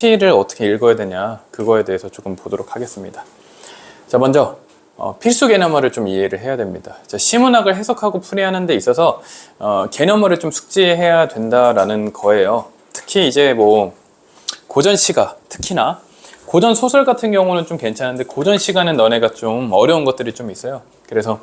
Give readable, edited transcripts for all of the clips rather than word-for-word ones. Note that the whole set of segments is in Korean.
시를 어떻게 읽어야 되냐, 그거에 대해서 조금 보도록 하겠습니다. 자, 먼저 필수 개념어를 좀 이해를 해야 됩니다. 자, 시문학을 해석하고 풀이하는 데 있어서 개념어를 좀 숙지해야 된다라는 거예요. 특히 이제 뭐 고전 시가, 특히나 고전 소설 같은 경우는 좀 괜찮은데 고전 시가는 너네가 좀 어려운 것들이 좀 있어요. 그래서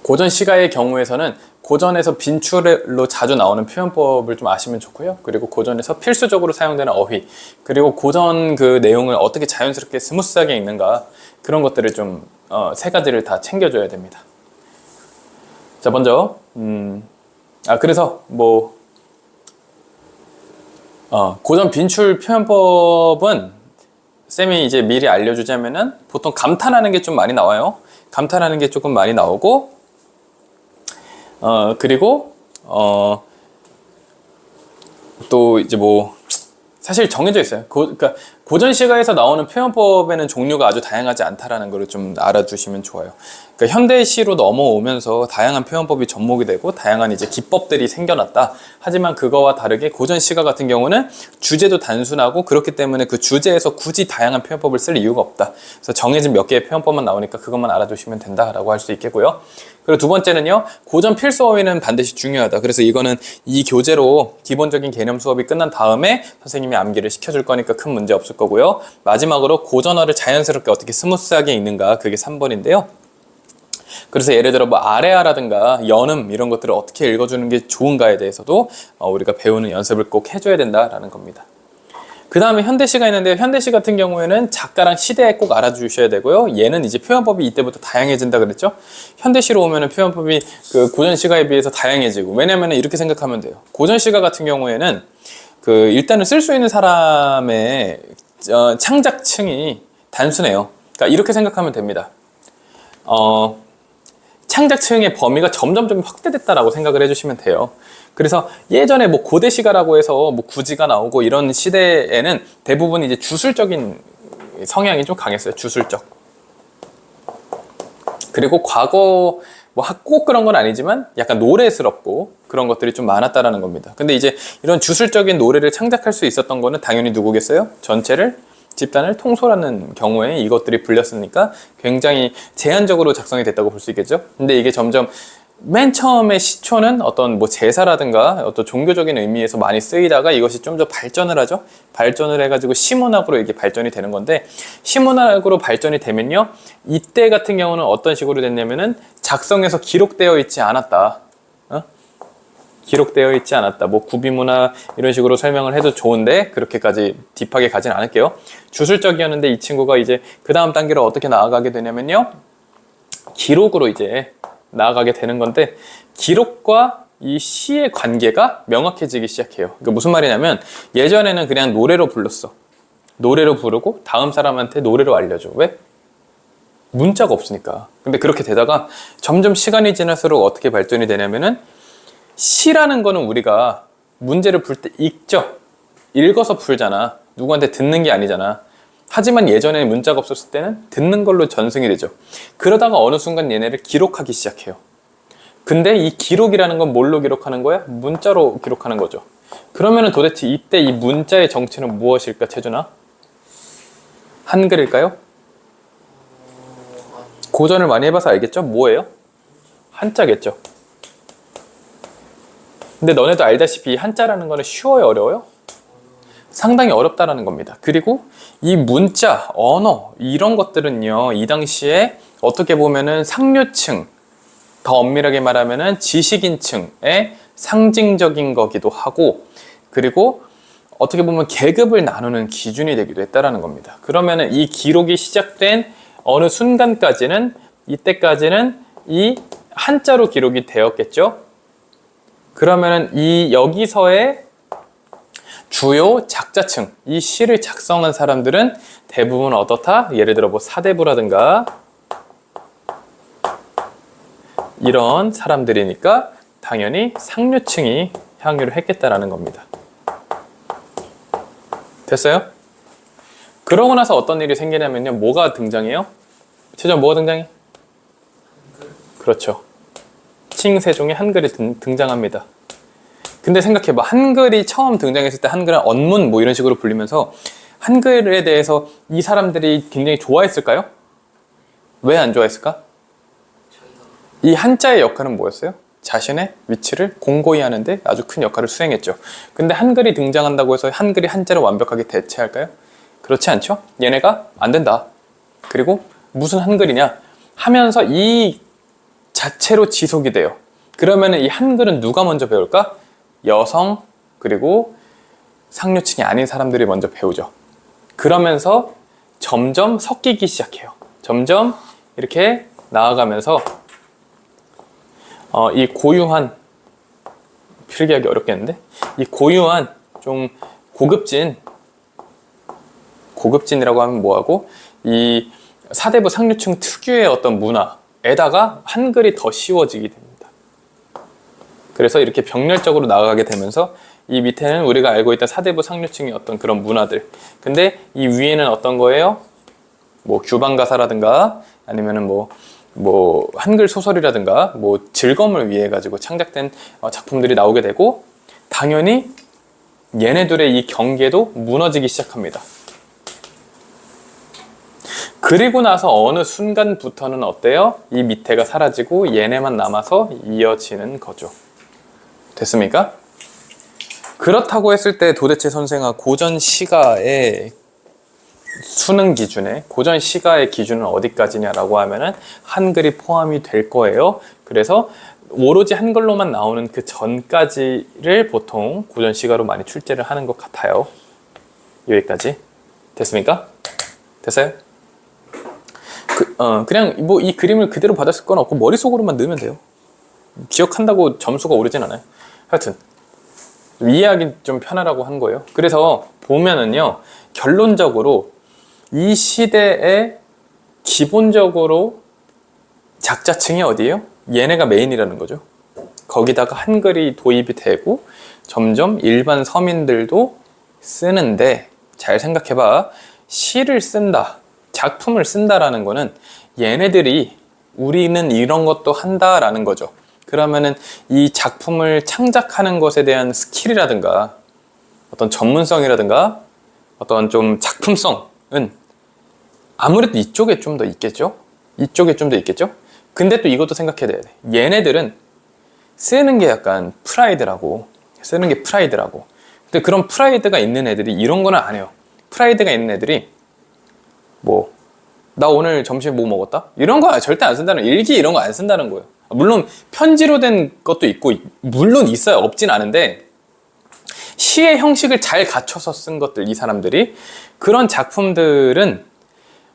고전 시가의 경우에서는 고전에서 빈출로 자주 나오는 표현법을 좀 아시면 좋고요. 그리고 고전에서 필수적으로 사용되는 어휘, 그리고 고전 그 내용을 어떻게 자연스럽게 스무스하게 읽는가, 그런 것들을 좀 세 가지를 다 챙겨줘야 됩니다. 자, 먼저 그래서 뭐 고전 빈출 표현법은 쌤이 이제 미리 알려주자면은 보통 감탄하는 게 좀 많이 나와요. 감탄하는 게 조금 많이 나오고, 그리고 또 이제 뭐 사실 정해져 있어요. 그러니까 고전 시가에서 나오는 표현법에는 종류가 아주 다양하지 않다라는 걸 좀 알아주시면 좋아요. 그러니까 현대시로 넘어오면서 다양한 표현법이 접목이 되고 다양한 이제 기법들이 생겨났다. 하지만 그거와 다르게 고전 시가 같은 경우는 주제도 단순하고, 그렇기 때문에 그 주제에서 굳이 다양한 표현법을 쓸 이유가 없다. 그래서 정해진 몇 개의 표현법만 나오니까 그것만 알아두시면 된다라고 할 수 있겠고요. 그리고 두 번째는요, 고전 필수 어휘는 반드시 중요하다. 그래서 이거는 이 교재로 기본적인 개념 수업이 끝난 다음에 선생님이 암기를 시켜줄 거니까 큰 문제 없을 거고요. 마지막으로 고전어를 자연스럽게 어떻게 스무스하게 읽는가, 그게 3번인데요. 그래서 예를 들어 뭐 아래아라든가 연음 이런 것들을 어떻게 읽어주는 게 좋은가에 대해서도 우리가 배우는 연습을 꼭 해줘야 된다라는 겁니다. 그 다음에 현대시가 있는데요. 현대시 같은 경우에는 작가랑 시대에 꼭 알아주셔야 되고요. 얘는 이제 표현법이 이때부터 다양해진다 그랬죠. 현대시로 오면은 표현법이 그 고전시가에 비해서 다양해지고, 왜냐면은 이렇게 생각하면 돼요. 고전시가 같은 경우에는 그 일단은 쓸 수 있는 사람의 창작층이 단순해요. 그러니까 이렇게 생각하면 됩니다. 창작층의 범위가 점점 확대됐다라고 생각을 해주시면 돼요. 그래서 예전에 뭐 고대시가라고 해서 뭐 구지가 나오고 이런 시대에는 대부분 이제 주술적인 성향이 좀 강했어요. 주술적. 그리고 과거 뭐 꼭 그런 건 아니지만 약간 노래스럽고 그런 것들이 좀 많았다라는 겁니다. 근데 이제 이런 주술적인 노래를 창작할 수 있었던 거는 당연히 누구겠어요? 전체를, 집단을 통솔하는 경우에 이것들이 불렸으니까 굉장히 제한적으로 작성이 됐다고 볼 수 있겠죠. 근데 이게 점점 맨 처음에 시초는 어떤 뭐 제사라든가 어떤 종교적인 의미에서 많이 쓰이다가 이것이 좀 더 발전을 하죠. 발전을 해가지고 시문학으로 이게 발전이 되는 건데, 시문학으로 발전이 되면요, 이때 같은 경우는 어떤 식으로 됐냐면은 작성에서 기록되어 있지 않았다. 기록되어 있지 않았다. 뭐 구비문화 이런 식으로 설명을 해도 좋은데 그렇게까지 딥하게 가진 않을게요. 주술적이었는데 이 친구가 이제 그 다음 단계로 어떻게 나아가게 되냐면요, 기록으로 이제 나아가게 되는 건데, 기록과 이 시의 관계가 명확해지기 시작해요. 그러니까 무슨 말이냐면 예전에는 그냥 노래로 불렀어. 노래로 부르고 다음 사람한테 노래로 알려줘. 왜? 문자가 없으니까. 근데 그렇게 되다가 점점 시간이 지날수록 어떻게 발전이 되냐면은, 시라는 거는 우리가 문제를 풀 때 읽죠. 읽어서 풀잖아. 누구한테 듣는 게 아니잖아. 하지만 예전에 문자가 없었을 때는 듣는 걸로 전승이 되죠. 그러다가 어느 순간 얘네를 기록하기 시작해요. 근데 이 기록이라는 건 뭘로 기록하는 거야? 문자로 기록하는 거죠. 그러면은 도대체 이때 이 문자의 정체는 무엇일까, 채준아? 한글일까요? 고전을 많이 해봐서 알겠죠? 뭐예요? 한자겠죠. 근데 너네도 알다시피 한자라는 거는 쉬워요, 어려워요? 상당히 어렵다라는 겁니다. 그리고 이 문자, 언어 이런 것들은요, 이 당시에 어떻게 보면은 상류층, 더 엄밀하게 말하면은 지식인층의 상징적인 거기도 하고, 그리고 어떻게 보면 계급을 나누는 기준이 되기도 했다라는 겁니다. 그러면은 이 기록이 시작된 어느 순간까지는, 이때까지는 이 한자로 기록이 되었겠죠. 그러면은 이 여기서의 주요 작자층, 이 시를 작성한 사람들은 대부분 어떻다? 예를 들어 뭐 사대부라든가 이런 사람들이니까 당연히 상류층이 향유를 했겠다라는 겁니다. 됐어요? 그러고 나서 어떤 일이 생기냐면요, 뭐가 등장해요? 최전 뭐가 등장해? 그렇죠. 칭세종의 한글이 등장합니다. 근데 생각해봐. 한글이 처음 등장했을 때 한글은 언문 뭐 이런 식으로 불리면서 한글에 대해서 이 사람들이 굉장히 좋아했을까요? 왜 안 좋아했을까? 이 한자의 역할은 뭐였어요? 자신의 위치를 공고히 하는데 아주 큰 역할을 수행했죠. 근데 한글이 등장한다고 해서 한글이 한자를 완벽하게 대체할까요? 그렇지 않죠? 얘네가 안 된다. 그리고 무슨 한글이냐 하면서 이 자체로 지속이 돼요. 그러면 이 한글은 누가 먼저 배울까? 여성 그리고 상류층이 아닌 사람들이 먼저 배우죠. 그러면서 점점 섞이기 시작해요. 점점 이렇게 나아가면서 이 고유한, 필기하기 어렵겠는데? 이 고유한 좀 고급진이라고 하면 뭐하고 이 사대부 상류층 특유의 어떤 문화에다가 한글이 더 씌워지게 됩니다. 그래서 이렇게 병렬적으로 나아가게 되면서 이 밑에는 우리가 알고 있던 사대부 상류층의 어떤 그런 문화들. 근데 이 위에는 어떤 거예요? 뭐 규방가사라든가 아니면은 뭐 한글 소설이라든가 뭐 즐거움을 위해 가지고 창작된 작품들이 나오게 되고 당연히 얘네들의 이 경계도 무너지기 시작합니다. 그리고 나서 어느 순간부터는 어때요? 이 밑에가 사라지고 얘네만 남아서 이어지는 거죠. 됐습니까? 그렇다고 했을 때 도대체 선생아 고전 시가의 수능 기준에 고전 시가의 기준은 어디까지냐라고 하면은 한글이 포함이 될 거예요. 그래서 오로지 한글로만 나오는 그 전까지를 보통 고전 시가로 많이 출제를 하는 것 같아요. 여기까지 됐습니까? 됐어요? 그냥 뭐 이 그림을 그대로 받았을 건 없고 머릿속으로만 넣으면 돼요. 기억한다고 점수가 오르진 않아요. 하여튼 이해하기 좀 편하라고 한 거예요. 그래서 보면은요 결론적으로 이 시대에 기본적으로 작자층이 어디예요? 얘네가 메인이라는 거죠. 거기다가 한글이 도입이 되고 점점 일반 서민들도 쓰는데 잘 생각해봐. 시를 쓴다, 작품을 쓴다라는 거는 얘네들이 우리는 이런 것도 한다라는 거죠. 그러면은 이 작품을 창작하는 것에 대한 스킬이라든가 어떤 전문성이라든가 어떤 좀 작품성은 아무래도 이쪽에 좀 더 있겠죠? 이쪽에 좀 더 있겠죠? 근데 또 이것도 생각해야 돼. 얘네들은 쓰는 게 약간 프라이드라고. 근데 그런 프라이드가 있는 애들이 이런 거는 안 해요. 프라이드가 있는 애들이 나 오늘 점심에 뭐 먹었다? 이런 거 절대 안 쓴다는, 일기 이런 거 안 쓴다는 거예요. 물론 편지로 된 것도 있고 물론 있어요. 없진 않은데 시의 형식을 잘 갖춰서 쓴 것들, 이 사람들이 그런 작품들은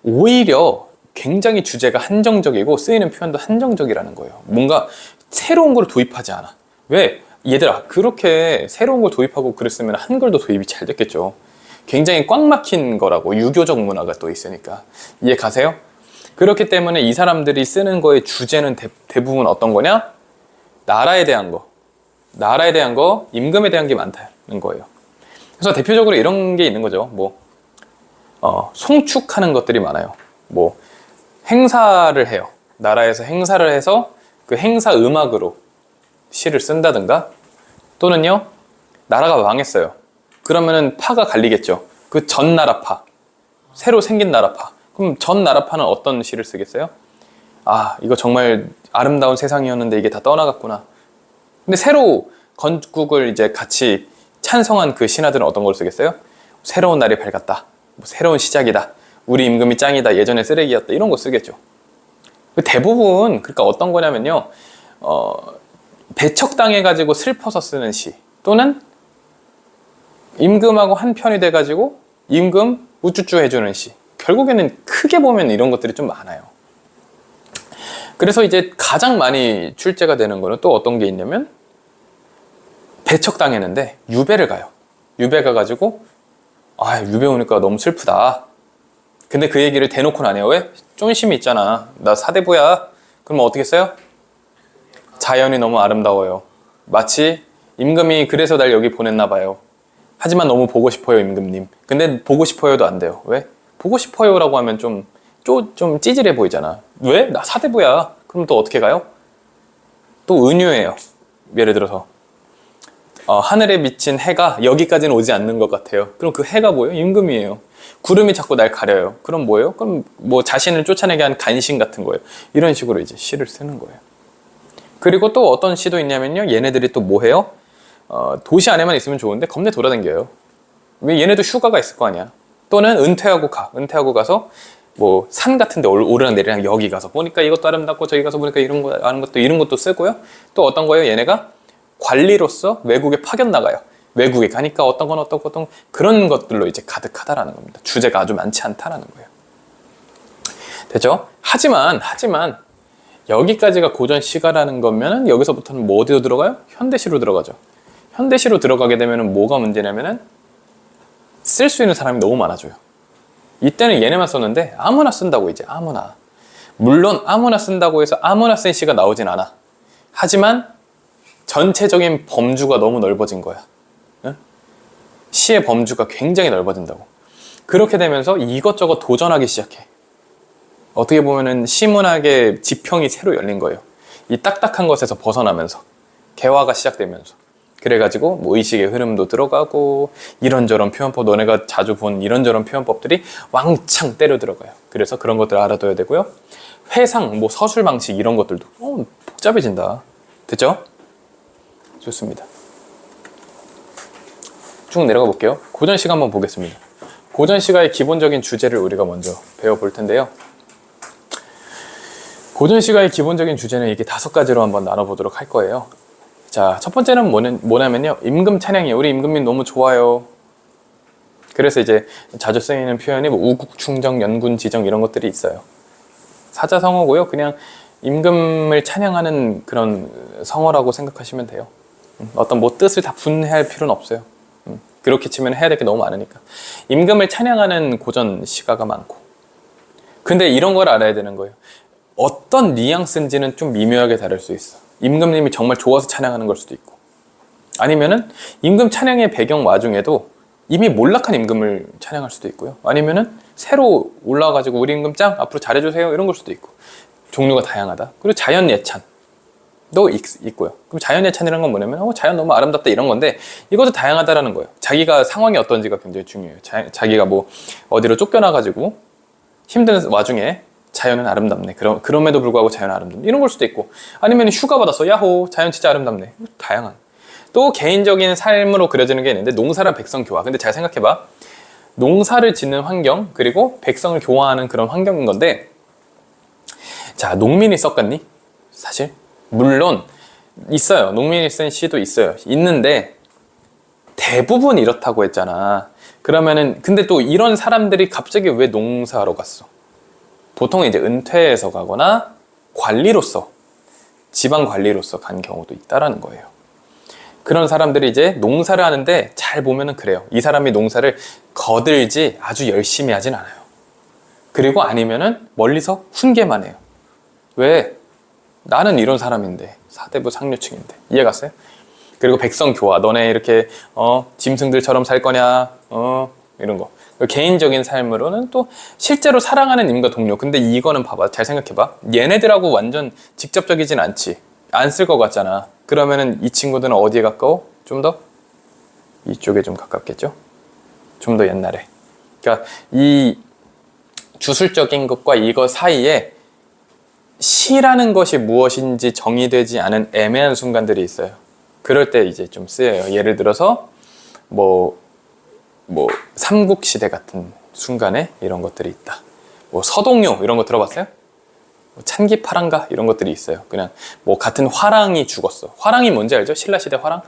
오히려 굉장히 주제가 한정적이고 쓰이는 표현도 한정적이라는 거예요. 뭔가 새로운 걸 도입하지 않아. 왜? 얘들아, 그렇게 새로운 걸 도입하고 그랬으면 한글도 도입이 잘 됐겠죠. 굉장히 꽉 막힌 거라고, 유교적 문화가 또 있으니까. 이해 가세요? 그렇기 때문에 이 사람들이 쓰는 거의 주제는 대부분 어떤 거냐? 나라에 대한 거, 임금에 대한 게 많다는 거예요. 그래서 대표적으로 이런 게 있는 거죠. 송축하는 것들이 많아요. 행사를 해요. 나라에서 행사를 해서 그 행사 음악으로 시를 쓴다든가, 또는요, 나라가 망했어요. 그러면은 파가 갈리겠죠. 그 전 나라파, 새로 생긴 나라파. 그럼 전 나라파는 어떤 시를 쓰겠어요? 아, 이거 정말 아름다운 세상이었는데 이게 다 떠나갔구나. 근데 새로 건국을 이제 같이 찬성한 그 신하들은 어떤 걸 쓰겠어요? 새로운 날이 밝았다. 새로운 시작이다. 우리 임금이 짱이다. 예전에 쓰레기였다. 이런 거 쓰겠죠. 대부분 그러니까 어떤 거냐면요, 배척당해가지고 슬퍼서 쓰는 시, 또는 임금하고 한 편이 돼가지고 임금 우쭈쭈 해주는 시. 결국에는 크게 보면 이런 것들이 좀 많아요. 그래서 이제 가장 많이 출제가 되는 거는 또 어떤 게 있냐면, 배척당했는데 유배를 가요. 유배 가가지고 유배 오니까 너무 슬프다. 근데 그 얘기를 대놓고는 안 해요. 왜? 쫀심이 있잖아. 나 사대부야. 그러면 어떻게 써요? 자연이 너무 아름다워요. 마치 임금이 그래서 날 여기 보냈나 봐요. 하지만 너무 보고 싶어요, 임금님. 근데 보고 싶어요도 안 돼요. 왜? 보고 싶어요라고 하면 좀 찌질해 보이잖아. 왜? 나 사대부야. 그럼 또 어떻게 가요? 또 은유예요. 예를 들어서 하늘에 비친 해가 여기까지는 오지 않는 것 같아요. 그럼 그 해가 뭐예요? 임금이에요. 구름이 자꾸 날 가려요. 그럼 뭐예요? 그럼 뭐 자신을 쫓아내게 한 간신 같은 거예요. 이런 식으로 이제 시를 쓰는 거예요. 그리고 또 어떤 시도 있냐면요. 얘네들이 또 뭐 해요? 도시 안에만 있으면 좋은데 겁내 돌아다녀요. 왜 얘네도 휴가가 있을 거 아니야. 또는 은퇴하고 가. 은퇴하고 가서 뭐 산 같은 데 오르락 내리락 여기 가서 보니까 이것도 아름답고 저기 가서 보니까 이런 거 아는 것도 이런 것도 쓰고요. 또 어떤 거예요? 얘네가 관리로서 외국에 파견 나가요. 외국에 가니까 어떤 건 어떤 그런 것들로 이제 가득하다라는 겁니다. 주제가 아주 많지 않다라는 거예요. 됐죠? 하지만 여기까지가 고전 시가라는 거면은 여기서부터는 뭐 어디로 들어가요? 현대시로 들어가죠. 현대시로 들어가게 되면은 뭐가 문제냐면은 쓸 수 있는 사람이 너무 많아져요. 이때는 얘네만 썼는데 아무나 쓴다고 이제 아무나. 물론 아무나 쓴다고 해서 아무나 쓴 시가 나오진 않아. 하지만 전체적인 범주가 너무 넓어진 거야. 응? 시의 범주가 굉장히 넓어진다고. 그렇게 되면서 이것저것 도전하기 시작해. 어떻게 보면은 시문학의 지평이 새로 열린 거예요. 이 딱딱한 것에서 벗어나면서 개화가 시작되면서. 그래가지고 뭐 의식의 흐름도 들어가고 이런저런 표현법, 너네가 자주 본 이런저런 표현법들이 왕창 때려 들어가요. 그래서 그런 것들 알아둬야 되고요. 회상, 뭐 서술 방식 이런 것들도 복잡해진다. 됐죠? 좋습니다. 쭉 내려가 볼게요. 고전시가 한번 보겠습니다. 고전시가의 기본적인 주제를 우리가 먼저 배워볼 텐데요. 고전시가의 기본적인 주제는 이게 5가지로 한번 나눠보도록 할 거예요. 자, 첫 번째는 뭐냐면요. 임금 찬양이에요. 우리 임금님 너무 좋아요. 그래서 이제 자주 쓰이는 표현이 뭐 우국, 충정, 연군, 지정 이런 것들이 있어요. 사자성어고요. 그냥 임금을 찬양하는 그런 성어라고 생각하시면 돼요. 어떤 뭐 뜻을 다 분해할 필요는 없어요. 그렇게 치면 해야 될 게 너무 많으니까. 임금을 찬양하는 고전 시가가 많고. 근데 이런 걸 알아야 되는 거예요. 어떤 뉘앙스인지는 좀 미묘하게 다를 수 있어. 임금님이 정말 좋아서 찬양하는 걸 수도 있고, 아니면은 임금 찬양의 배경 와중에도 이미 몰락한 임금을 찬양할 수도 있고요. 아니면은 새로 올라와가지고 우리 임금 짱 앞으로 잘해주세요 이런 걸 수도 있고. 종류가 다양하다. 그리고 자연 예찬도 있고요. 그럼 자연 예찬이라는 건 뭐냐면 자연 너무 아름답다 이런 건데, 이것도 다양하다라는 거예요. 자기가 상황이 어떤지가 굉장히 중요해요. 자기가 뭐 어디로 쫓겨나가지고 힘든 와중에 자연은 아름답네. 그럼에도 불구하고 자연은 아름답네. 이런 걸 수도 있고, 아니면 휴가 받았어. 야호, 자연 진짜 아름답네. 다양한. 또 개인적인 삶으로 그려지는 게 있는데, 농사랑 백성 교화. 근데 잘 생각해봐. 농사를 짓는 환경, 그리고 백성을 교화하는 그런 환경인 건데, 자, 농민이 썼겠니? 사실 물론 있어요. 농민이 쓴 시도 있어요. 있는데 대부분 이렇다고 했잖아. 그러면은 근데 또 이런 사람들이 갑자기 왜 농사로 갔어? 보통 이제 은퇴해서 가거나 관리로서, 지방 관리로서 간 경우도 있다라는 거예요. 그런 사람들이 이제 농사를 하는데 잘 보면은 그래요. 이 사람이 농사를 거들지 아주 열심히 하진 않아요. 그리고 아니면은 멀리서 훈계만 해요. 왜? 나는 이런 사람인데, 사대부 상류층인데. 이해 갔어요? 그리고 백성 교화. 너네 이렇게 짐승들처럼 살 거냐? 이런 거. 개인적인 삶으로는 또 실제로 사랑하는 임과 동료. 근데 이거는 봐봐. 잘 생각해봐. 얘네들하고 완전 직접적이진 않지. 안 쓸 것 같잖아. 그러면은 이 친구들은 어디에 가까워? 좀 더? 이쪽에 좀 가깝겠죠? 좀 더 옛날에. 그러니까 이 주술적인 것과 이거 사이에 시라는 것이 무엇인지 정의되지 않은 애매한 순간들이 있어요. 그럴 때 이제 좀 쓰여요. 예를 들어서 뭐 삼국시대 같은 순간에 이런 것들이 있다. 뭐 서동요 이런 거 들어봤어요? 뭐 찬기파랑가 이런 것들이 있어요. 그냥 뭐 같은 화랑이 죽었어. 화랑이 뭔지 알죠? 신라시대 화랑?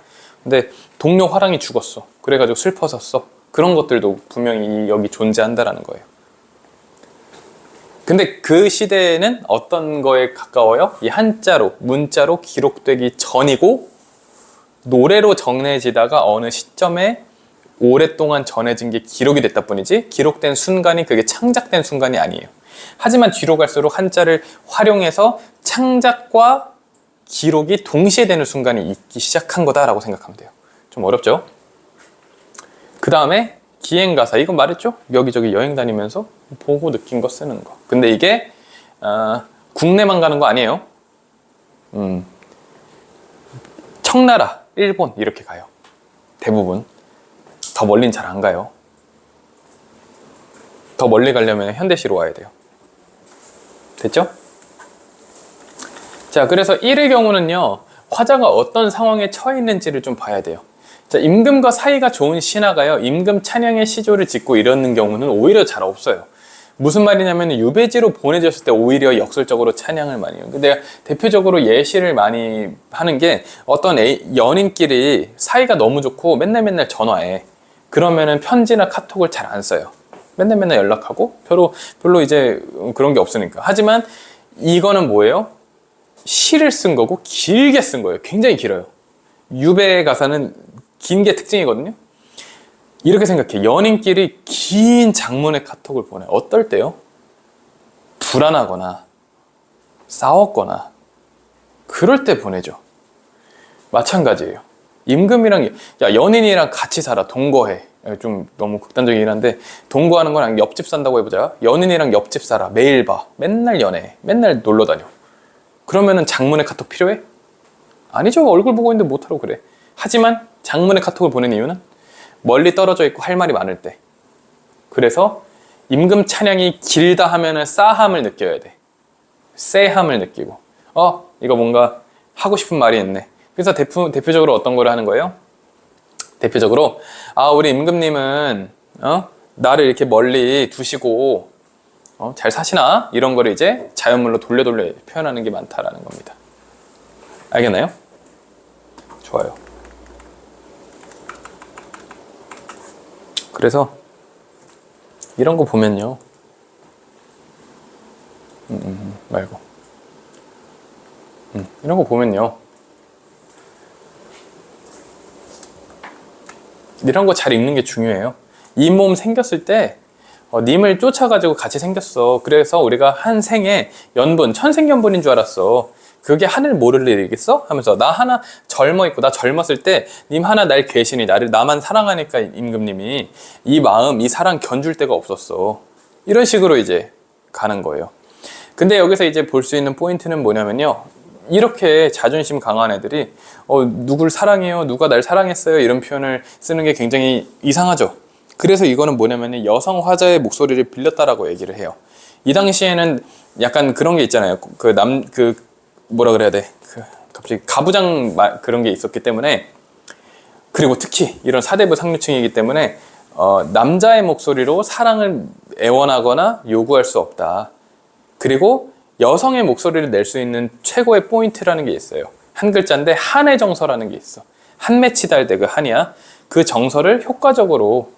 근데 동료 화랑이 죽었어. 그래가지고 슬퍼서 써. 그런 것들도 분명히 여기 존재한다라는 거예요. 근데 그 시대에는 어떤 거에 가까워요? 이 한자로, 문자로 기록되기 전이고, 노래로 전해지다가 어느 시점에 오랫동안 전해진 게 기록이 됐다 뿐이지, 기록된 순간이 그게 창작된 순간이 아니에요. 하지만 뒤로 갈수록 한자를 활용해서 창작과 기록이 동시에 되는 순간이 있기 시작한 거다라고 생각하면 돼요. 좀 어렵죠? 그 다음에 기행가사, 이건 말했죠? 여기저기 여행 다니면서 보고 느낀 거 쓰는 거. 근데 이게 국내만 가는 거 아니에요. 청나라, 일본 이렇게 가요. 대부분. 더 멀린 잘 안 가요. 더 멀리 가려면 현대시로 와야 돼요. 됐죠? 자, 그래서 1의 경우는요, 화자가 어떤 상황에 처해 있는지를 좀 봐야 돼요. 자, 임금과 사이가 좋은 신하가요, 임금 찬양의 시조를 짓고 이러는 경우는 오히려 잘 없어요. 무슨 말이냐면 유배지로 보내졌을 때 오히려 역설적으로 찬양을 많이 해요. 근데 대표적으로 예시를 많이 하는 게 어떤 연인끼리 사이가 너무 좋고 맨날 전화해. 그러면은 편지나 카톡을 잘 안 써요. 맨날 연락하고 별로 이제 그런 게 없으니까. 하지만 이거는 뭐예요? 시를 쓴 거고 길게 쓴 거예요. 굉장히 길어요. 유배 가사는 긴 게 특징이거든요. 이렇게 생각해. 연인끼리 긴 장문의 카톡을 보내. 어떨 때요? 불안하거나 싸웠거나 그럴 때 보내죠. 마찬가지예요. 임금이랑 연인이랑 같이 살아. 동거해. 좀 너무 극단적이긴 한데 동거하는 거랑 옆집 산다고 해보자. 연인이랑 옆집 살아. 매일 봐. 맨날 연애해. 맨날 놀러 다녀. 그러면은 장문의 카톡 필요해? 아니죠. 얼굴 보고 있는데 못하러 그래. 하지만 장문의 카톡을 보낸 이유는 멀리 떨어져 있고 할 말이 많을 때. 그래서 임금 찬양이 길다 하면은 싸함을 느껴야 돼. 쎄함을 느끼고 이거 뭔가 하고 싶은 말이 있네. 그래서 대표적으로 어떤 거를 하는 거예요? 대표적으로 우리 임금님은 나를 이렇게 멀리 두시고 잘 사시나? 이런 거를 이제 자연물로 돌려 표현하는 게 많다라는 겁니다. 알겠나요? 좋아요. 그래서 이런 거 보면요. 말고. 이런 거 보면요. 이런 거 잘 읽는 게 중요해요. 이 몸 생겼을 때 님을 쫓아가지고 같이 생겼어. 그래서 우리가 한 생에 연분, 천생연분인 줄 알았어. 그게 하늘 모를 일이겠어? 하면서 나 하나 젊어 있고 나 젊었을 때 님 하나 날 계시니 나만 사랑하니까 임금님이 이 마음, 이 사랑 견줄 데가 없었어. 이런 식으로 이제 가는 거예요. 근데 여기서 이제 볼 수 있는 포인트는 뭐냐면요. 이렇게 자존심 강한 애들이 누굴 사랑해요? 누가 날 사랑했어요? 이런 표현을 쓰는 게 굉장히 이상하죠. 그래서 이거는 뭐냐면 여성 화자의 목소리를 빌렸다라고 얘기를 해요. 이 당시에는 약간 그런 게 있잖아요. 뭐라 그래야 돼? 갑자기 가부장 그런 게 있었기 때문에, 그리고 특히 이런 사대부 상류층이기 때문에 남자의 목소리로 사랑을 애원하거나 요구할 수 없다. 그리고 여성의 목소리를 낼 수 있는 최고의 포인트라는 게 있어요. 한 글자인데 한의 정서라는 게 있어. 한매치달대 그 한이야. 그 정서를 효과적으로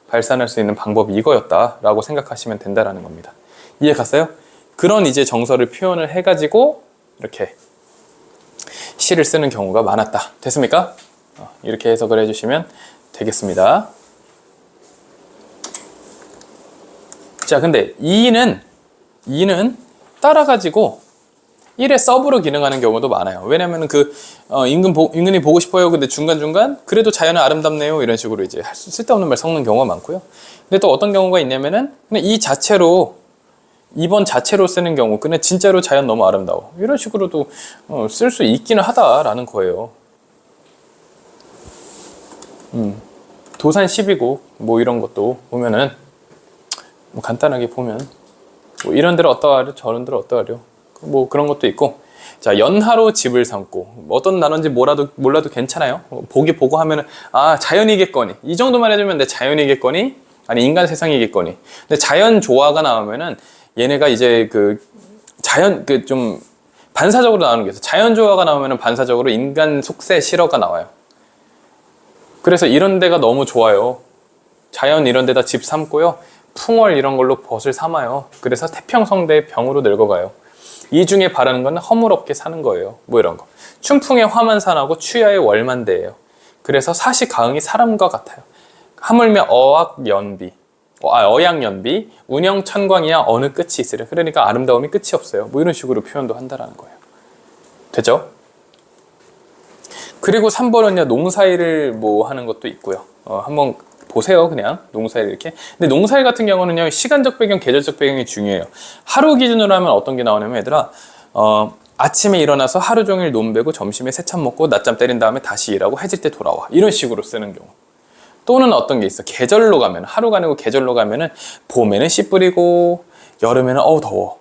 발산할 수 있는 방법이 이거였다라고 생각하시면 된다라는 겁니다. 이해 갔어요? 그런 이제 정서를 표현을 해가지고 이렇게 시를 쓰는 경우가 많았다. 됐습니까? 이렇게 해석을 해주시면 되겠습니다. 자, 근데 2는 따라가지고 1의 서브로 기능하는 경우도 많아요. 왜냐면 임금이 보고 싶어요. 근데 중간중간 그래도 자연은 아름답네요. 이런 식으로 이제 쓸데없는 말 섞는 경우가 많고요. 근데 또 어떤 경우가 있냐면은 그냥 이 자체로 2번 자체로 쓰는 경우, 근데 진짜로 자연 너무 아름다워. 이런 식으로도 쓸 수 있기는 하다라는 거예요. 도산 10이고 뭐 이런 것도 보면은 뭐 간단하게 보면 뭐 이런 데를 어떠하려 저런 데를 어떠하려 뭐 그런 것도 있고. 자, 연하로 집을 삼고 어떤 단어인지 몰라도 괜찮아요. 보고 하면은 자연이겠거니, 이 정도만 해주면 내 자연이겠거니 아니 인간 세상이겠거니. 근데 자연 조화가 나오면은 얘네가 이제 좀 반사적으로 나오는 게 있어요. 자연 조화가 나오면은 반사적으로 인간 속세 실어가 나와요. 그래서 이런 데가 너무 좋아요. 자연 이런 데다 집 삼고요. 풍월 이런 걸로 벗을 삼아요. 그래서 태평성대 병으로 늙어가요. 이 중에 바라는 건 허물없게 사는 거예요. 뭐 이런 거. 춘풍의 화만산하고 추야의 월만대예요. 그래서 사시가흥이 사람과 같아요. 하물며 어약연비, 운영천광이야 어느 끝이 있으려. 그러니까 아름다움이 끝이 없어요. 뭐 이런 식으로 표현도 한다라는 거예요. 됐죠? 그리고 3번은요, 농사일을 뭐 하는 것도 있고요. 한번 보세요. 그냥 농사일 이렇게. 근데 농사일 같은 경우는요, 시간적 배경, 계절적 배경이 중요해요. 하루 기준으로 하면 어떤 게 나오냐면 얘들아, 아침에 일어나서 하루 종일 논배고 점심에 새참 먹고 낮잠 때린 다음에 다시 일하고 해질 때 돌아와. 이런 식으로 쓰는 경우. 또는 어떤 게 있어. 계절로 가면, 하루가 아니고 계절로 가면은 봄에는 씨 뿌리고 여름에는 어우 더워.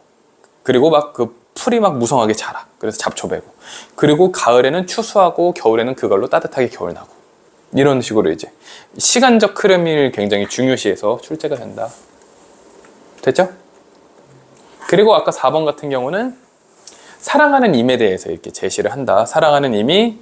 그리고 막 그 풀이 막 무성하게 자라. 그래서 잡초배고. 그리고 가을에는 추수하고 겨울에는 그걸로 따뜻하게 겨울 나고. 이런 식으로 이제 시간적 흐름을 굉장히 중요시해서 출제가 된다. 됐죠? 그리고 아까 4번 같은 경우는 사랑하는 임에 대해서 이렇게 제시를 한다. 사랑하는 임이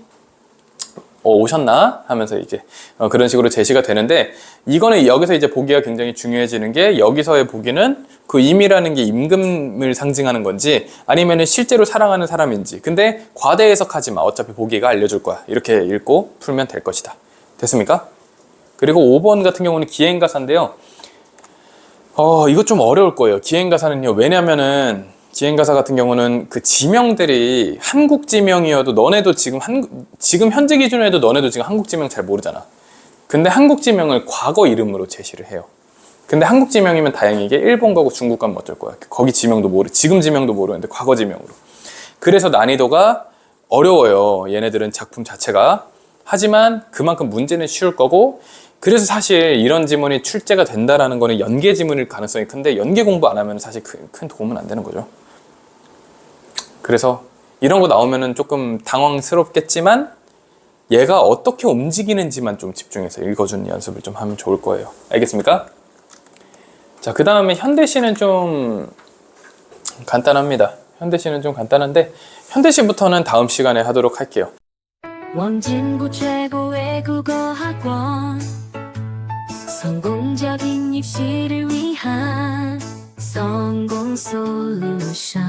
오셨나? 하면서 이제 그런 식으로 제시가 되는데, 이거는 여기서 이제 보기가 굉장히 중요해지는 게, 여기서의 보기는 그 임이라는 게 임금을 상징하는 건지 아니면은 실제로 사랑하는 사람인지. 근데 과대 해석하지 마. 어차피 보기가 알려줄 거야. 이렇게 읽고 풀면 될 것이다. 됐습니까? 그리고 5번 같은 경우는 기행가사인데요. 이거 좀 어려울 거예요. 기행가사는요. 왜냐면은 기행가사 같은 경우는 그 지명들이 한국 지명이어도 너네도 지금 현재 기준에도 너네도 지금 한국 지명 잘 모르잖아. 근데 한국 지명을 과거 이름으로 제시를 해요. 근데 한국 지명이면 다행이게 일본 가고 중국 가면 어쩔 거야. 거기 지명도 지금 지명도 모르는데 과거 지명으로. 그래서 난이도가 어려워요. 얘네들은 작품 자체가. 하지만 그만큼 문제는 쉬울 거고, 그래서 사실 이런 지문이 출제가 된다라는 거는 연계 지문일 가능성이 큰데, 연계 공부 안 하면 사실 큰 도움은 안 되는 거죠. 그래서 이런 거 나오면은 조금 당황스럽겠지만 얘가 어떻게 움직이는지만 좀 집중해서 읽어주는 연습을 좀 하면 좋을 거예요. 알겠습니까? 자, 그 다음에 현대시는 좀 간단합니다. 현대시는 좀 간단한데, 현대시부터는 다음 시간에 하도록 할게요. 원진구 최고의 국어학원, 성공적인 입시를 위한 성공 솔루션.